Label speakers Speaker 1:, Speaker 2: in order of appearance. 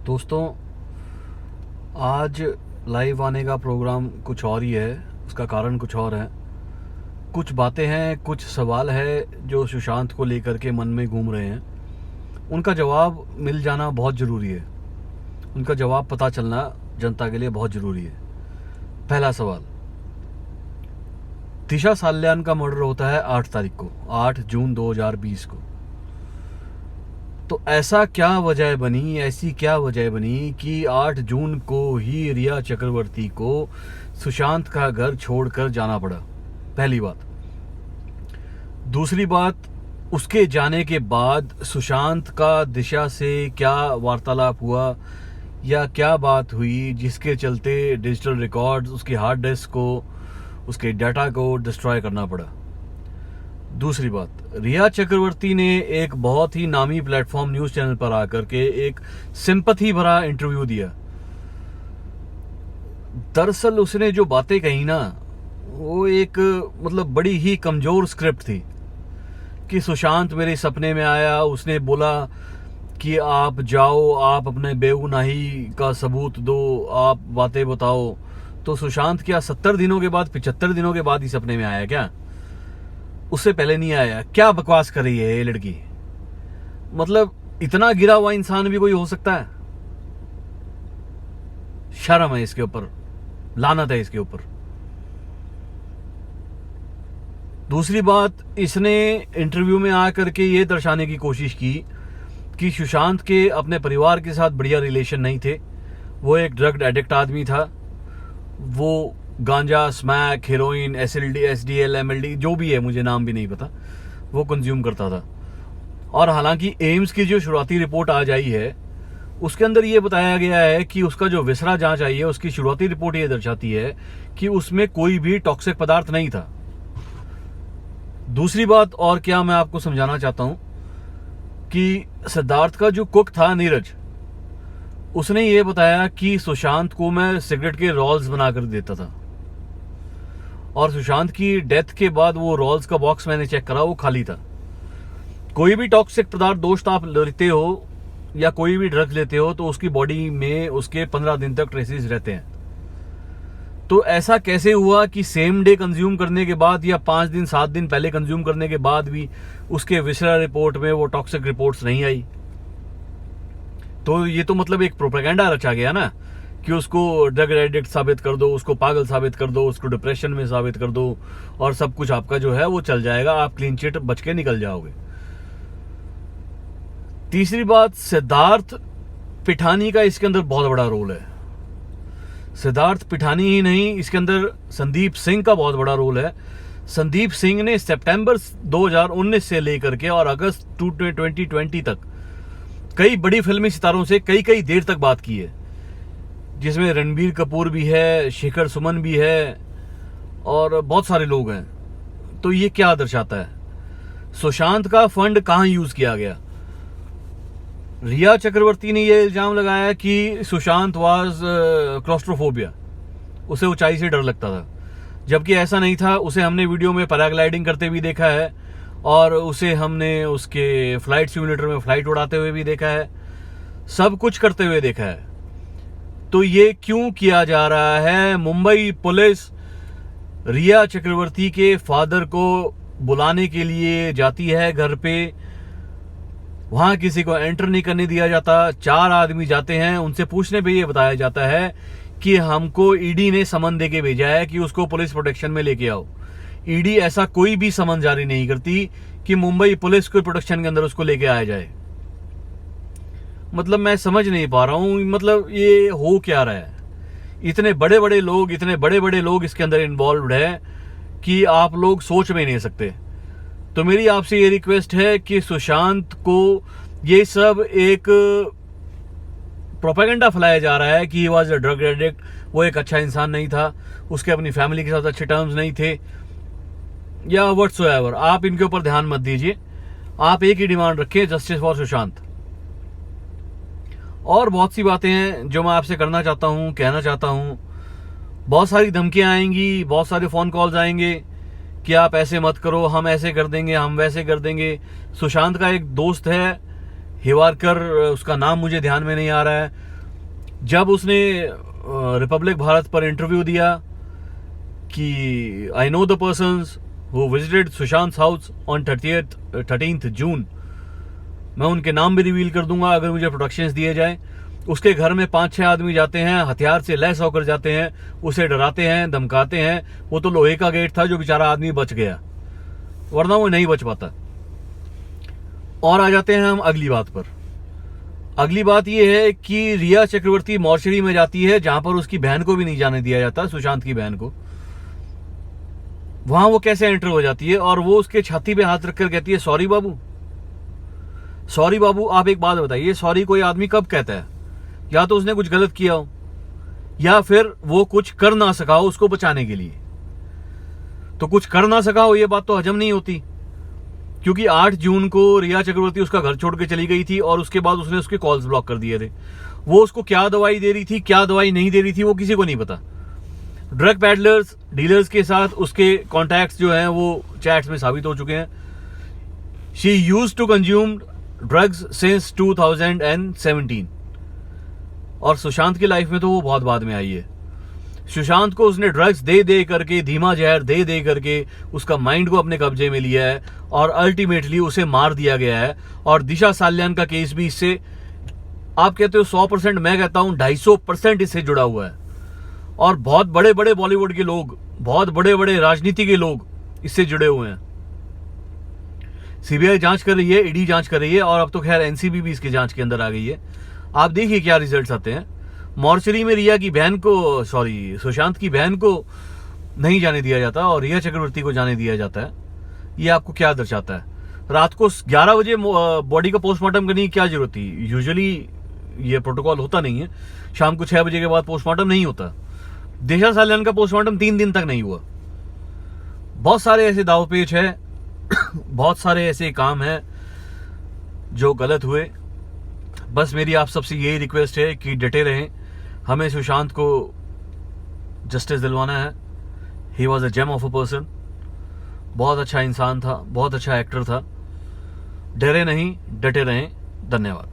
Speaker 1: दोस्तों, आज लाइव आने का प्रोग्राम कुछ और ही है। उसका कारण कुछ और है। कुछ बातें हैं, कुछ सवाल है जो सुशांत को लेकर के मन में घूम रहे हैं। उनका जवाब मिल जाना बहुत ज़रूरी है। उनका जवाब पता चलना जनता के लिए बहुत ज़रूरी है। पहला सवाल, दिशा साल्यान का मर्डर होता है 8 तारीख को, 8 जून 2020 को। तो ऐसी क्या वजह बनी कि 8 जून को ही रिया चक्रवर्ती को सुशांत का घर छोड़कर जाना पड़ा। पहली बात। दूसरी बात, उसके जाने के बाद सुशांत का दिशा से क्या वार्तालाप हुआ या क्या बात हुई जिसके चलते डिजिटल रिकॉर्ड्स, उसके हार्ड डिस्क को, उसके डाटा को डिस्ट्रॉय करना पड़ा। दूसरी बात, रिया चक्रवर्ती ने एक बहुत ही नामी प्लेटफॉर्म न्यूज़ चैनल पर आकर के एक सिंपैथी भरा इंटरव्यू दिया। दरअसल उसने जो बातें कही ना, वो एक बड़ी ही कमज़ोर स्क्रिप्ट थी कि सुशांत मेरे सपने में आया, उसने बोला कि आप जाओ, आप अपने बेगुनाही का सबूत दो, आप बातें बताओ। तो सुशांत क्या 70 दिनों के बाद, 75 दिनों के बाद ही सपने में आया क्या? उससे पहले नहीं आया? क्या बकवास कर रही है ये लड़की? इतना गिरा हुआ इंसान भी कोई हो सकता है? शर्म है इसके ऊपर, लानत है इसके ऊपर। दूसरी बात, इसने इंटरव्यू में आकर के ये दर्शाने की कोशिश की कि सुशांत के अपने परिवार के साथ बढ़िया रिलेशन नहीं थे। वो एक ड्रग एडिक्ट आदमी था। वो गांजा, स्मैक, हेरोइन, एसडीएल, एमएलडी, जो भी है, मुझे नाम भी नहीं पता, वो कंज्यूम करता था। और हालांकि एम्स की जो शुरुआती रिपोर्ट आज आई है, उसके अंदर ये बताया गया है कि उसका जो विसरा जांच आई है, उसकी शुरुआती रिपोर्ट ये दर्शाती है कि उसमें कोई भी टॉक्सिक पदार्थ नहीं था। दूसरी बात, और क्या मैं आपको समझाना चाहता हूं कि सिद्धार्थ का जो कुक था नीरज, उसने ये बताया कि सुशांत को मैं सिगरेट के रोल्स बनाकर देता था, और सुशांत की डेथ के बाद वो रोल्स का बॉक्स मैंने चेक करा, वो खाली था। कोई भी टॉक्सिक पदार्थ दोस्त आप लेते हो या कोई भी ड्रग्स लेते हो तो उसकी बॉडी में उसके 15 दिन तक ट्रेसेस रहते हैं। तो ऐसा कैसे हुआ कि सेम डे कंज्यूम करने के बाद या 5 दिन 7 दिन पहले कंज्यूम करने के बाद भी उसके विसरा रिपोर्ट में वो टॉक्सिक रिपोर्ट्स नहीं आई? तो ये तो एक प्रोपेगेंडा रचा गया ना कि उसको ड्रग एडिक्ट साबित कर दो, उसको पागल साबित कर दो, उसको डिप्रेशन में साबित कर दो, और सब कुछ आपका जो है वो चल जाएगा, आप क्लीन चिट बच के निकल जाओगे। तीसरी बात, सिद्धार्थ पिठानी का इसके अंदर बहुत बड़ा रोल है। सिद्धार्थ पिठानी ही नहीं, इसके अंदर संदीप सिंह का बहुत बड़ा रोल है। संदीप सिंह ने सितंबर 2019 से लेकर के और अगस्त 2020 तक कई बड़ी फिल्मी सितारों से कई देर तक बात की है, जिसमें रणबीर कपूर भी है, शेखर सुमन भी है और बहुत सारे लोग हैं। तो ये क्या दर्शाता है? सुशांत का फंड कहां यूज किया गया? रिया चक्रवर्ती ने यह इल्जाम लगाया कि सुशांत वाज क्लॉस्ट्रोफोबिया, उसे ऊंचाई से डर लगता था, जबकि ऐसा नहीं था। उसे हमने वीडियो में पैराग्लाइडिंग करते भी देखा है, और उसे हमने उसके फ्लाइट सिमुलेटर में फ्लाइट उड़ाते हुए भी देखा है, सब कुछ करते हुए देखा है। तो ये क्यों किया जा रहा है? मुंबई पुलिस रिया चक्रवर्ती के फादर को बुलाने के लिए जाती है घर पे, वहां किसी को एंटर नहीं करने दिया जाता। 4 आदमी जाते हैं, उनसे पूछने पे ये बताया जाता है कि हमको ईडी ने समन दे के भेजा है कि उसको पुलिस प्रोटेक्शन में लेके आओ। ईडी ऐसा कोई भी समन जारी नहीं करती कि मुंबई पुलिस को प्रोटेक्शन के अंदर उसको लेके आया जाए। मैं समझ नहीं पा रहा हूं, ये हो क्या रहा है? इतने बड़े बड़े लोग इसके अंदर इन्वॉल्व है कि आप लोग सोच में नहीं सकते। तो मेरी आपसे ये रिक्वेस्ट है कि सुशांत को ये सब एक प्रोपेगेंडा फैलाया जा रहा है कि ही वॉज अ ड्रग एडिक्ट, वो एक अच्छा इंसान नहीं था, उसके अपनी फैमिली के साथ अच्छे टर्म्स नहीं थे, या व्हाटसोएवर। आप इनके ऊपर ध्यान मत दीजिए। आप एक ही डिमांड रखें, जस्टिस फॉर सुशांत। और बहुत सी बातें हैं जो मैं आपसे करना चाहता हूं, कहना चाहता हूं। बहुत सारी धमकियां आएंगी, बहुत सारे फोन कॉल्स आएंगे कि आप ऐसे मत करो, हम ऐसे कर देंगे, हम वैसे कर देंगे। सुशांत का एक दोस्त है हिवारकर, उसका नाम मुझे ध्यान में नहीं आ रहा है, जब उसने रिपब्लिक भारत पर इंटरव्यू दिया कि I know the persons who visited Sushant house on 13th जून, मैं उनके नाम भी रिवील कर दूंगा अगर मुझे प्रोटेक्शंस दिए जाए। उसके घर में 5-6 आदमी जाते हैं, हथियार से लैस होकर जाते हैं, उसे डराते हैं, धमकाते हैं। वो तो लोहे का गेट था, जो बेचारा आदमी बच गया, वरना वो नहीं बच पाता। और आ जाते हैं हम अगली बात पर। अगली बात ये है कि रिया चक्रवर्ती मॉर्चरी में जाती है, जहां पर उसकी बहन को भी नहीं जाने दिया जाता, सुशांत की बहन को। वहां वो कैसे एंटर हो जाती है और वो उसके छाती पे हाथ रखकर कहती है सॉरी बाबू। सॉरी बाबू, आप एक बात बताइए, सॉरी कोई आदमी कब कहता है? या तो उसने कुछ गलत किया हो, या फिर वो कुछ कर ना सका हो उसको बचाने के लिए। तो कुछ कर ना सका हो, ये बात तो हजम नहीं होती, क्योंकि 8 जून को रिया चक्रवर्ती उसका घर छोड़ के चली गई थी और उसके बाद उसने उसके कॉल्स ब्लॉक कर दिए थे। वो उसको क्या दवाई दे रही थी, क्या दवाई नहीं दे रही थी, वो किसी को नहीं पता। ड्रग पैडलर्स, डीलर्स के साथ उसके कॉन्टैक्ट्स जो हैं वो चैट्स में साबित हो चुके हैं। She used to consume drugs since 2017, और सुशांत की लाइफ में तो वो बहुत बाद में आई है। सुशांत को उसने ड्रग्स दे दे करके, धीमा जहर दे दे करके उसका माइंड को अपने कब्जे में लिया है और अल्टीमेटली उसे मार दिया गया है। और दिशा साल्यान का केस भी इससे, आप कहते हो 100%, मैं कहता हूं 250% इससे जुड़ा हुआ है। और बहुत बड़े बड़े बॉलीवुड के लोग, बहुत बड़े बड़े राजनीति के लोग इससे जुड़े हुए हैं। सीबीआई जांच कर रही है, ईडी जांच कर रही है, और अब तो खैर एनसीबी भी इसके जांच के अंदर आ गई है। आप देखिए क्या रिजल्ट्स आते हैं। मॉर्चरी में रिया की बहन को, सॉरी सुशांत की बहन को नहीं जाने दिया जाता और रिया चक्रवर्ती को जाने दिया जाता है। ये आपको क्या दर्शाता है? रात को 11 बजे बॉडी का पोस्टमार्टम करने की क्या जरूरत थी? यूजुअली ये प्रोटोकॉल होता नहीं है, शाम को 6 बजे के बाद पोस्टमार्टम नहीं होता। दिशा साल्यान का पोस्टमार्टम 3 दिन तक नहीं हुआ। बहुत सारे ऐसे दावपेच है, बहुत सारे ऐसे काम हैं जो गलत हुए। बस मेरी आप सबसे यही रिक्वेस्ट है कि डटे रहें। हमें सुशांत को जस्टिस दिलवाना है। He was a gem of a person, बहुत अच्छा इंसान था, बहुत अच्छा एक्टर था। डरे नहीं, डटे रहें। धन्यवाद।